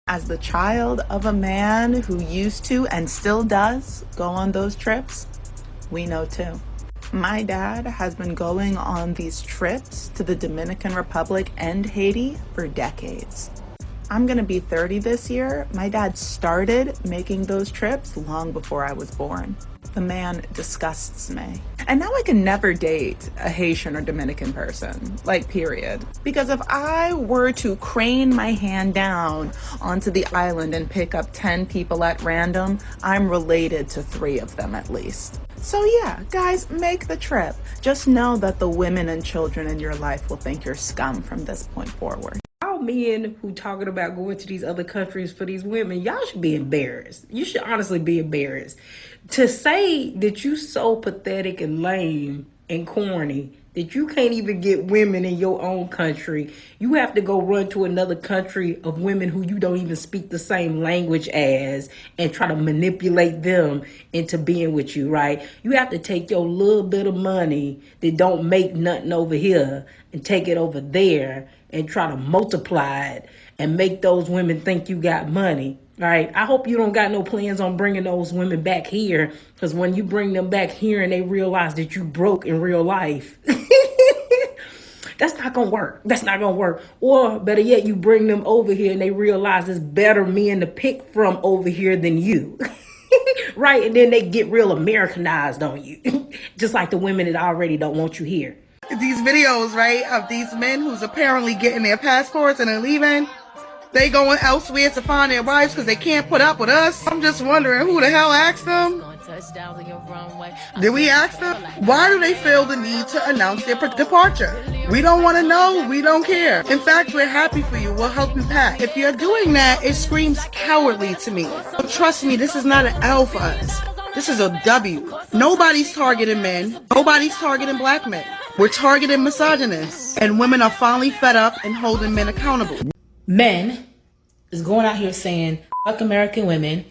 As the child of a man who used to and still does go on those trips, we know too. My dad has been going on these trips to the Dominican Republic and Haiti for decades. I'm gonna be 30 this year. My dad started making those trips long before I was born. The man disgusts me. And now I can never date a Haitian or Dominican person, like period. Because if I were to crane my hand down onto the island and pick up 10 people at random, I'm related to 3 of them at least. So yeah, guys, make the trip. Just know that the women and children in your life will think you're scum from this point forward. All men who talking about going to these other countries for these women, y'all should be embarrassed. You should honestly be embarrassed. To say that you so pathetic and lame and corny that you can't even get women in your own country, you have to go run to another country of women who you don't even speak the same language as and try to manipulate them into being with you, right? You have to take your little bit of money that don't make nothing over here and take it over there and try to multiply it and make those women think you got money. All right. I hope you don't got no plans on bringing those women back here, because when you bring them back here and they realize that you broke in real life, that's not going to work. That's not going to work. Or better yet, you bring them over here and they realize there's better men to pick from over here than you. Right. And then they get real Americanized on you, just like the women that already don't want you here. These videos, right, of these men who's apparently getting their passports and they're leaving. They going elsewhere to find their wives because they can't put up with us. I'm just wondering who the hell asked them? Did we ask them? Why do they feel the need to announce their departure? We don't want to know. We don't care. In fact, we're happy for you. We'll help you pack. If you're doing that, it screams cowardly to me. But trust me, this is not an L for us. This is a W. Nobody's targeting men. Nobody's targeting black men. We're targeting misogynists. And women are finally fed up and holding men accountable. Men is going out here saying, fuck American women,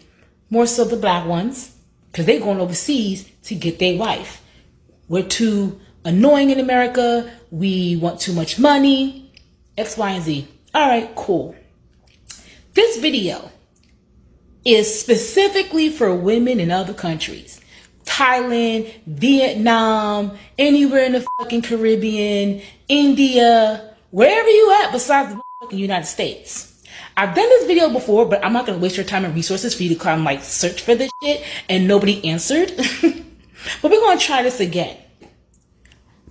more so the black ones, because they going overseas to get their wife. We're too annoying in America. We want too much money, X, Y, and Z. All right, cool. This video is specifically for women in other countries. Thailand, Vietnam, anywhere in the fucking Caribbean, India, wherever you at besides the United States. I've done this video before, but I'm not going to waste your time and resources for you to come search for this shit and nobody answered. But we're going to try this again.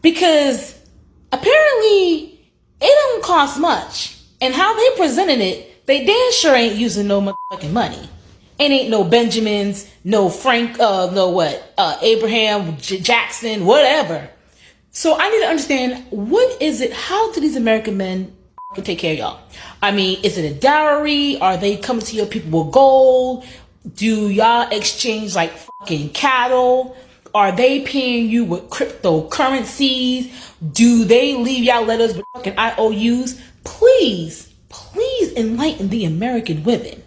Because apparently it don't cost much. And how they presented it, they damn sure ain't using no motherfucking money. And ain't no Benjamins, no Frank, Abraham, Jackson, whatever. So I need to understand, what is it, how do these American men can take care of y'all? I mean, is it a dowry? Are they coming to your people with gold? Do y'all exchange like fucking cattle? Are they paying you with cryptocurrencies? Do they leave y'all letters with fucking IOUs? Please enlighten the American women.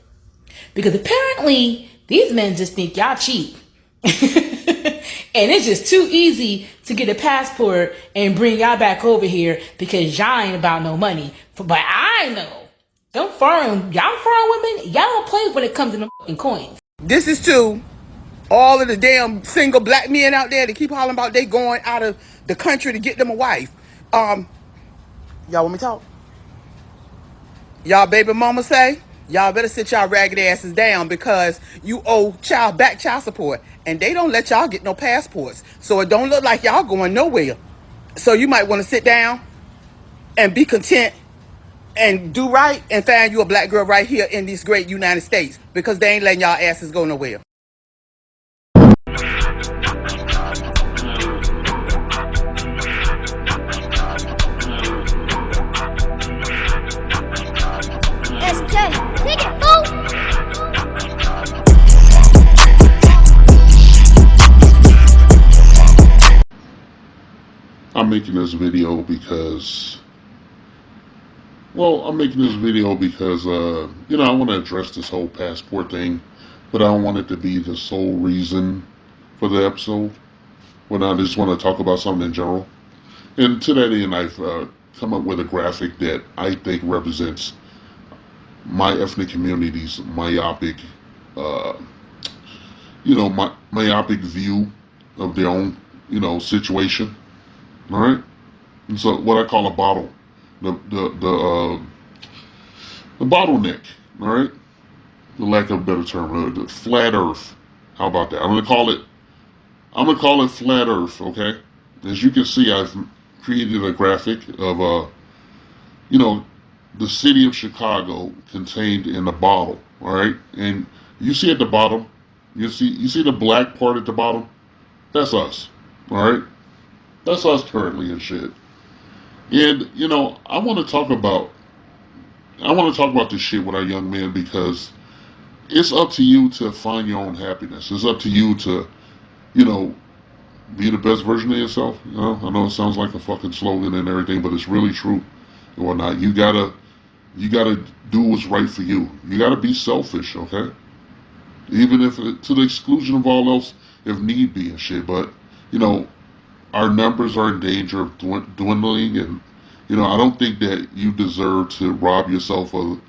Because apparently these men just think y'all cheap. And it's just too easy to get a passport and bring y'all back over here because y'all ain't about no money. But I know, y'all foreign women, y'all don't play when it comes to them fucking coins. This is to all of the damn single black men out there that keep hollering about they going out of the country to get them a wife. Y'all want me to talk? Y'all baby mama say, y'all better sit y'all ragged asses down because you owe child support. And they don't let y'all get no passports. So it don't look like y'all going nowhere. So you might want to sit down and be content and do right and find you a black girl right here in these great United States, because they ain't letting y'all asses go nowhere. I'm making this video because, I want to address this whole passport thing, but I don't want it to be the sole reason for the episode. When I just want to talk about something in general. And to that end, I've come up with a graphic that I think represents my ethnic community's myopic, uh, myopic view of their own, situation. All right. And so what I call a bottle, the bottleneck. All right. The lack of a better term, the flat Earth. How about that? I'm gonna call it flat Earth. Okay. As you can see, I've created a graphic of you know, the city of Chicago contained in a bottle. All right, and you see at the bottom, you see the black part at the bottom. That's us. All right, that's us currently and shit. And I want to talk about this shit with our young men because it's up to you to find your own happiness. It's up to you to you know be the best version of yourself. I know it sounds like a fucking slogan and everything, but it's really true and whatnot. You gotta do what's right for you. You gotta be selfish, okay? Even if to the exclusion of all else, if need be and shit. But you know, our numbers are in danger of dwindling, and I don't think that you deserve to rob yourself of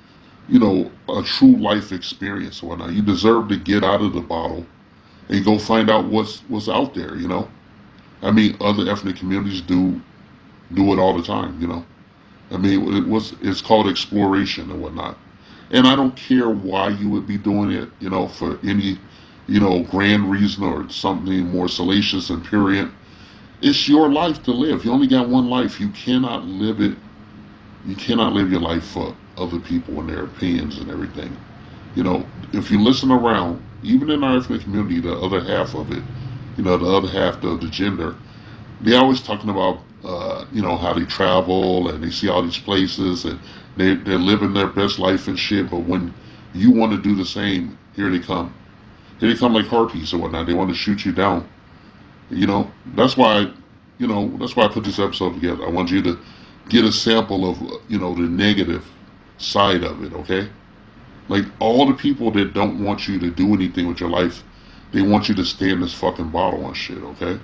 a true life experience or whatnot. You deserve to get out of the bottle and go find out what's out there. I mean, other ethnic communities do it all the time. I mean, it's called exploration and whatnot. And I don't care why you would be doing it, for any, grand reason or something more salacious and prurient. It's your life to live. You only got one life. You cannot live it. You cannot live your life for other people and their opinions and everything. If you listen around, even in our ethnic community, the other half of it, the other half of the gender, they're always talking about, how they travel and they see all these places and they're living their best life and shit. But when you want to do the same, here they come. Here they come like harpies or whatnot. They want to shoot you down. That's why, that's why I put this episode together. I want you to get a sample of, the negative side of it, okay? Like, all the people that don't want you to do anything with your life, they want you to stay in this fucking bottle and shit, okay?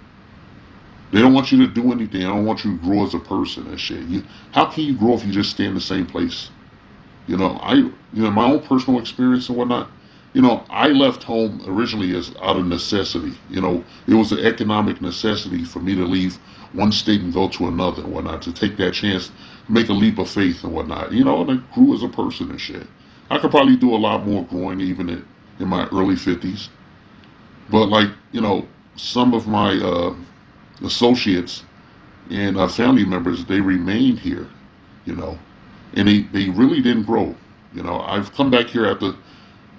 They don't want you to do anything. They don't want you to grow as a person and shit. How can you grow if you just stay in the same place? My own personal experience and whatnot, I left home originally as out of necessity. It was an economic necessity for me to leave one state and go to another and whatnot, to take that chance, make a leap of faith and whatnot. And I grew as a person and shit. I could probably do a lot more growing even in my early 50s. But some of my associates and family members, they remained here, and they really didn't grow. I've come back here after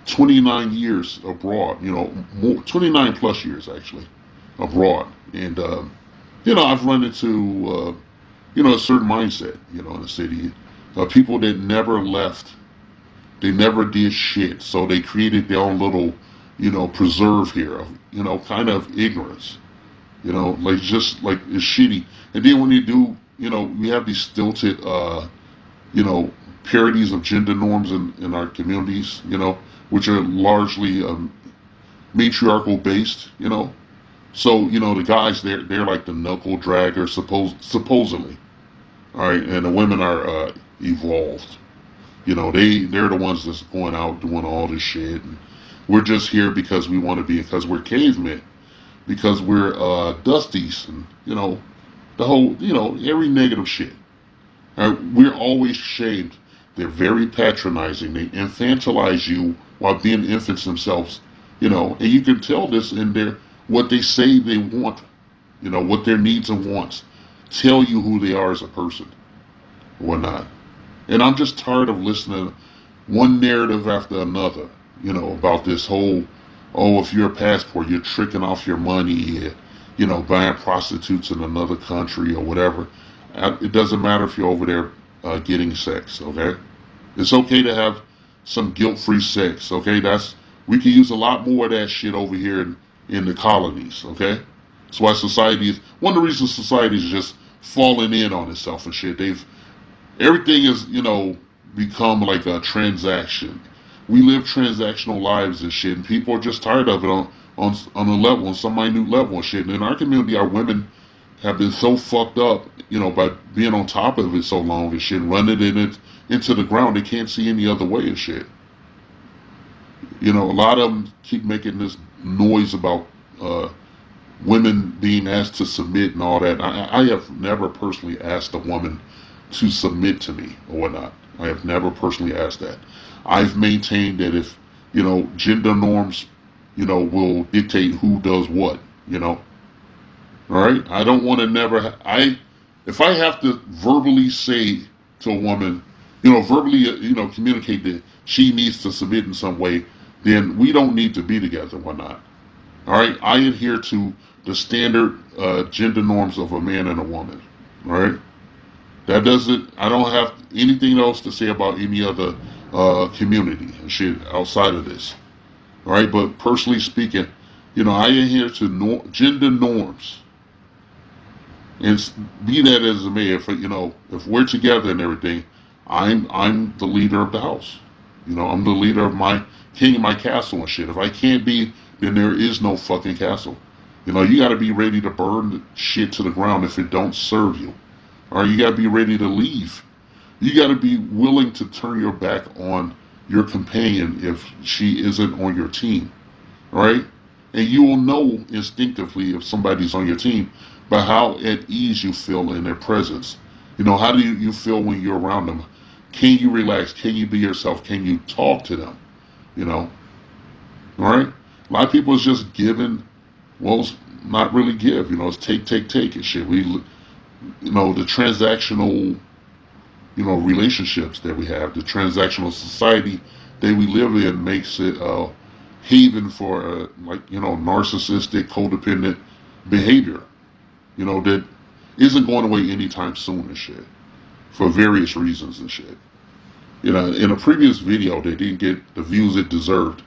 29 years abroad, 29 plus years actually abroad. And, I've run into, a certain mindset, in the city. People that never left, they never did shit. So they created their own little, preserve here of, kind of ignorance. Just like it's shitty. And then when you do, we have these stilted, parodies of gender norms in our communities, which are largely matriarchal based, So, the guys, they're like the knuckle dragger, supposedly. All right, and the women are evolved. They're the ones that's going out doing all this shit. And we're just here because we want to be, because we're cavemen. Because we're dusties and the whole every negative shit. We're always shamed. They're very patronizing. They infantilize you while being infants themselves. And you can tell this in their what they say they want. What their needs and wants tell you who they are as a person or not. And I'm just tired of listening to one narrative after another. About this whole. Oh, if you're a passport, you're tricking off your money, buying prostitutes in another country or whatever. It doesn't matter if you're over there getting sex, okay? It's okay to have some guilt-free sex, okay? We can use a lot more of that shit over here in the colonies, okay? That's why one of the reasons society is just falling in on itself and shit. Everything is, become like a transaction. We live transactional lives and shit, and people are just tired of it on a level, on some minute level and shit. And in our community, our women, have been so fucked up, by being on top of it so long and shit, running it into the ground, they can't see any other way and shit. A lot of them keep making this noise about women being asked to submit and all that. I have never personally asked a woman to submit to me or whatnot. I have never personally asked that. I've maintained that if, gender norms, will dictate who does what, all right? I don't want to if I have to verbally say to a woman, verbally, communicate that she needs to submit in some way, then we don't need to be together, whatnot. All right? I adhere to the standard gender norms of a man and a woman, all right? I don't have anything else to say about any other community and shit outside of this. All right, but personally speaking, I adhere to gender norms, and be that as it may, if we're together and everything, I'm the leader of the house. I'm the leader of my king of my castle and shit. If I can't be, then there is no fucking castle. You got to be ready to burn the shit to the ground if it don't serve you. All right, you got to be ready to leave. You got to be willing to turn your back on your companion if she isn't on your team, right? And you will know instinctively if somebody's on your team by how at ease you feel in their presence. How do you feel when you're around them? Can you relax? Can you be yourself? Can you talk to them? All right? A lot of people is just giving, well, it's not really give, it's take and shit. The transactional relationships that we have, the transactional society that we live in makes it a haven for narcissistic, codependent behavior, that isn't going away anytime soon and shit, for various reasons and shit. In a previous video that didn't get the views it deserved,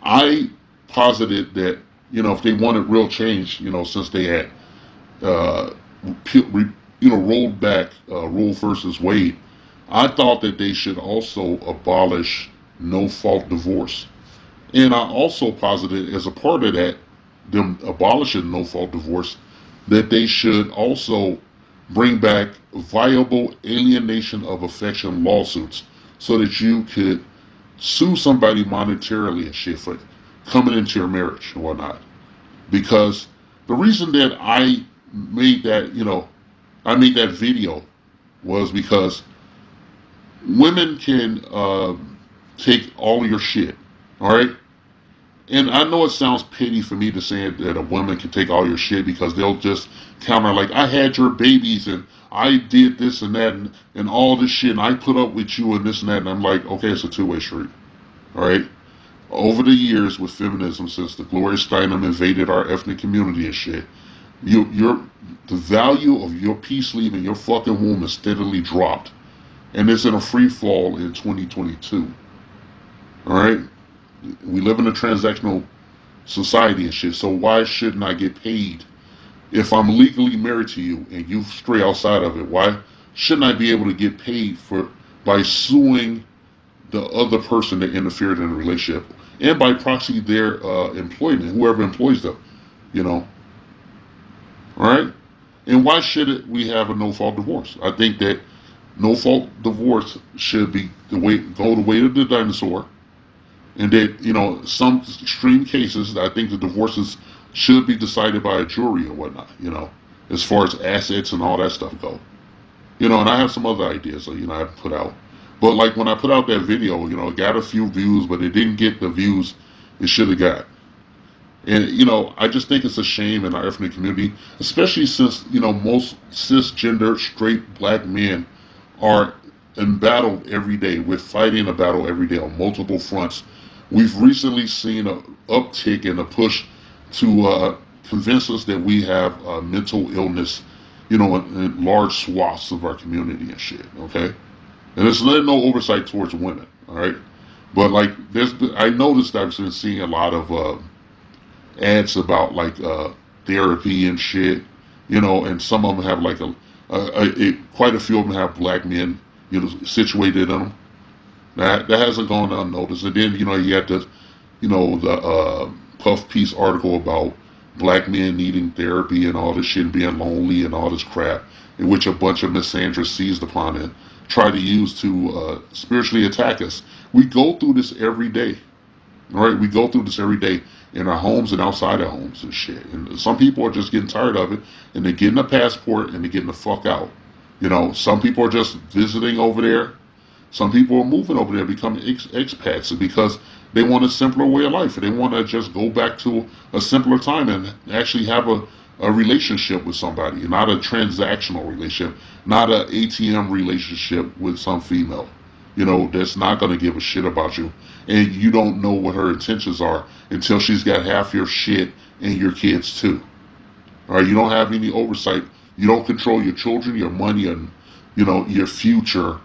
I posited that, if they wanted real change, since they had, rolled back Roe versus Wade, I thought that they should also abolish no-fault divorce. And I also posited as a part of that, them abolishing no-fault divorce, that they should also bring back viable alienation of affection lawsuits so that you could sue somebody monetarily and shit for coming into your marriage and whatnot. Because the reason that I made that, I made that video was because women can take all your shit, all right? And I know it sounds petty for me to say that a woman can take all your shit because they'll just counter like, I had your babies and I did this and that and all this shit and I put up with you and this and that. And I'm like, okay, it's a two-way street, all right? Over the years with feminism, since the Gloria Steinem invaded our ethnic community and shit, the value of your peace leave and your fucking womb has steadily dropped. And it's in a free fall in 2022. Alright? We live in a transactional society and shit, so why shouldn't I get paid? If I'm legally married to you and you stray outside of it, why shouldn't I be able to get paid by suing the other person that interfered in the relationship? And by proxy their employment, whoever employs them, Alright? And why should we have a no-fault divorce? I think that no-fault divorce should be go the way of the dinosaur. And that, some extreme cases, I think the divorces should be decided by a jury or whatnot, as far as assets and all that stuff go. And I have some other ideas, I put out. But like when I put out that video, it got a few views, but it didn't get the views it should have got. And, I just think it's a shame in our ethnic community, especially since, most cisgender, straight black men are in battle every day. We're fighting a battle every day on multiple fronts. We've recently seen an uptick and a push to convince us that we have mental illness, in large swaths of our community and shit, okay? And it's no oversight towards women, all right? But, I noticed I've been seeing a lot of ads about therapy and shit, and some of them have quite a few of them have black men, situated in them. That hasn't gone unnoticed. And then, you had the Puff Piece article about black men needing therapy and all this shit, being lonely and all this crap, in which a bunch of misandrists seized upon and try to use to spiritually attack us. We go through this every day. All right, we go through this every day in our homes and outside our homes and shit. And some people are just getting tired of it, and they're getting a passport and they're getting the fuck out. You know, some people are just visiting over there. Some people are moving over there, becoming expats because they want a simpler way of life, and they want to just go back to a simpler time and actually have a relationship with somebody, not a transactional relationship, not an ATM relationship with some female, you know, that's not going to give a shit about you. And you don't know what her intentions are until she's got half your shit and your kids too. All right, you don't have any oversight. You don't control your children, your money, and, you know, your future.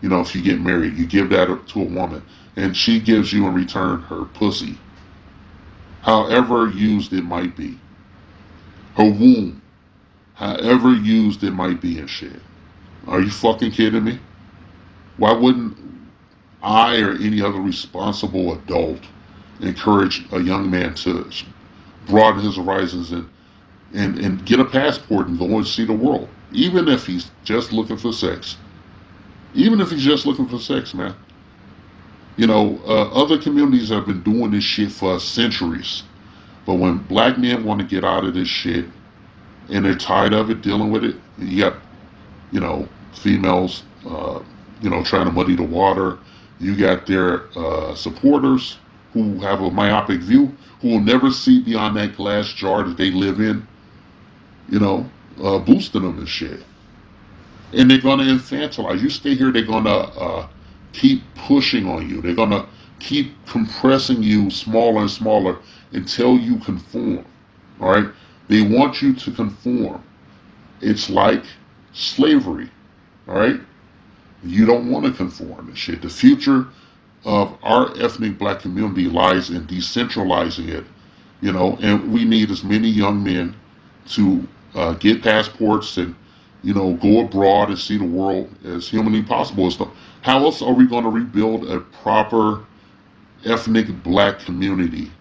You know, if you get married, you give that to a woman, and she gives you in return her pussy, however used it might be, her womb, however used it might be and shit. Are you fucking kidding me? Why wouldn't I or any other responsible adult encourage a young man to broaden his horizons and get a passport and go and see the world, even if he's just looking for sex? Even if he's just looking for sex, man. You know, other communities have been doing this shit for centuries. But when black men want to get out of this shit and they're tired of it, dealing with it, you got, you know, females, you know, trying to muddy the water. You got their supporters who have a myopic view, who will never see beyond that glass jar that they live in, you know, boosting them and shit. And they're going to infantilize. You stay here, they're going to keep pushing on you. They're going to keep compressing you smaller and smaller until you conform. All right? They want you to conform. It's like slavery. All right? You don't want to conform and shit. The future of our ethnic black community lies in decentralizing it, you know, and we need as many young men to get passports and, you know, go abroad and see the world as humanly possible. How else are we going to rebuild a proper ethnic black community,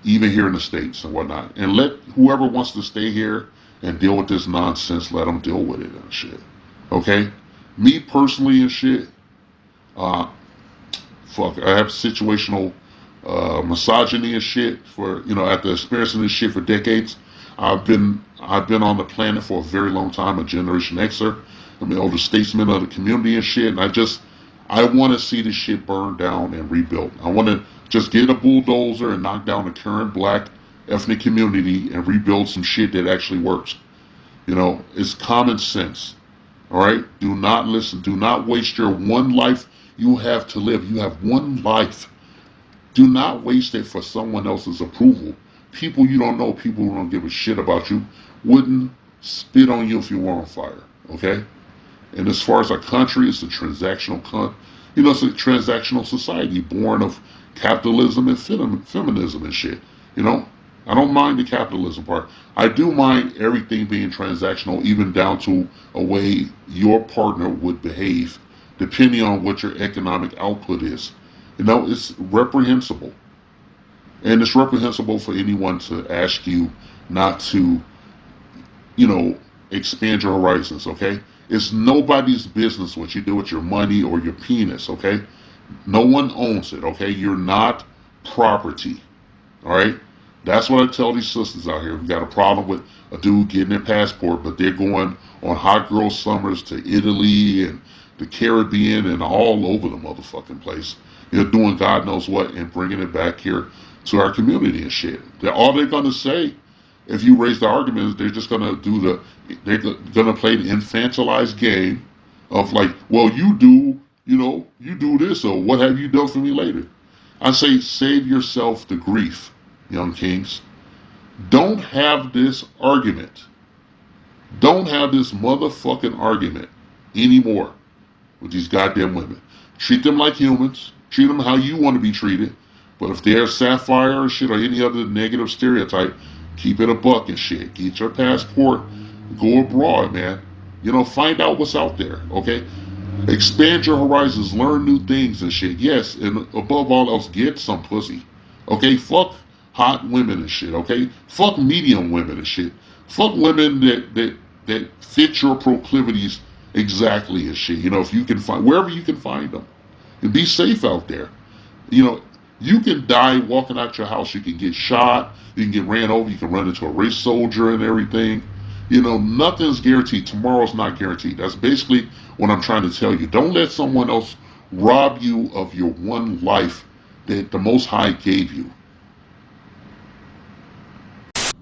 even here in the States and whatnot? And let whoever wants to stay here and deal with this nonsense, let them deal with it and shit. Okay? Me personally and shit, I have situational misogyny and shit for, you know, after experiencing this shit for decades. I've been on the planet for a very long time, a Generation Xer. I'm an older statesman of the community and shit, and I want to see this shit burned down and rebuilt. I want to just get a bulldozer and knock down the current black ethnic community and rebuild some shit that actually works. You know, it's common sense. All right? Do not listen. Do not waste your one life you have to live. You have one life. Do not waste it for someone else's approval. People you don't know, people who don't give a shit about you, wouldn't spit on you if you were on fire. Okay? And as far as our country, it's a transactional it's a transactional society born of capitalism and feminism and shit. You know, I don't mind the capitalism part. I do mind everything being transactional, even down to a way your partner would behave, depending on what your economic output is. You know, it's reprehensible. And it's reprehensible for anyone to ask you not to, you know, expand your horizons, okay? It's nobody's business what you do with your money or your penis, okay? No one owns it, okay? You're not property, all right? That's what I tell these sisters out here who got a problem with a dude getting their passport, but they're going on hot girl summers to Italy and the Caribbean and all over the motherfucking place. They're doing God knows what and bringing it back here to our community and shit. All they're going to say, if you raise the argument, is they're just going to they're going to play the infantilized game of like, well, you do this, or what have you done for me later? I say, save yourself the grief, young kings. Don't have this argument. Don't have this motherfucking argument anymore with these goddamn women. Treat them like humans. Treat them how you want to be treated. But if they're sapphire or shit or any other negative stereotype, keep it a buck and shit. Get your passport. Go abroad, man. You know, find out what's out there, okay? Expand your horizons. Learn new things and shit. Yes, and above all else, get some pussy. Okay, fuck hot women and shit, okay? Fuck medium women and shit. Fuck women that fit your proclivities exactly and shit. You know, if you can find, wherever you can find them. And be safe out there. You know, you can die walking out your house. You can get shot. You can get ran over. You can run into a race soldier and everything. You know, nothing's guaranteed. Tomorrow's not guaranteed. That's basically what I'm trying to tell you. Don't let someone else rob you of your one life that the Most High gave you.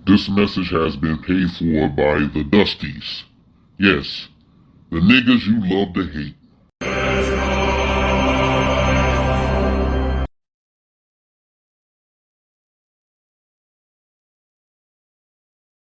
This message has been paid for by the Dusties. Yes, the niggas you love to hate.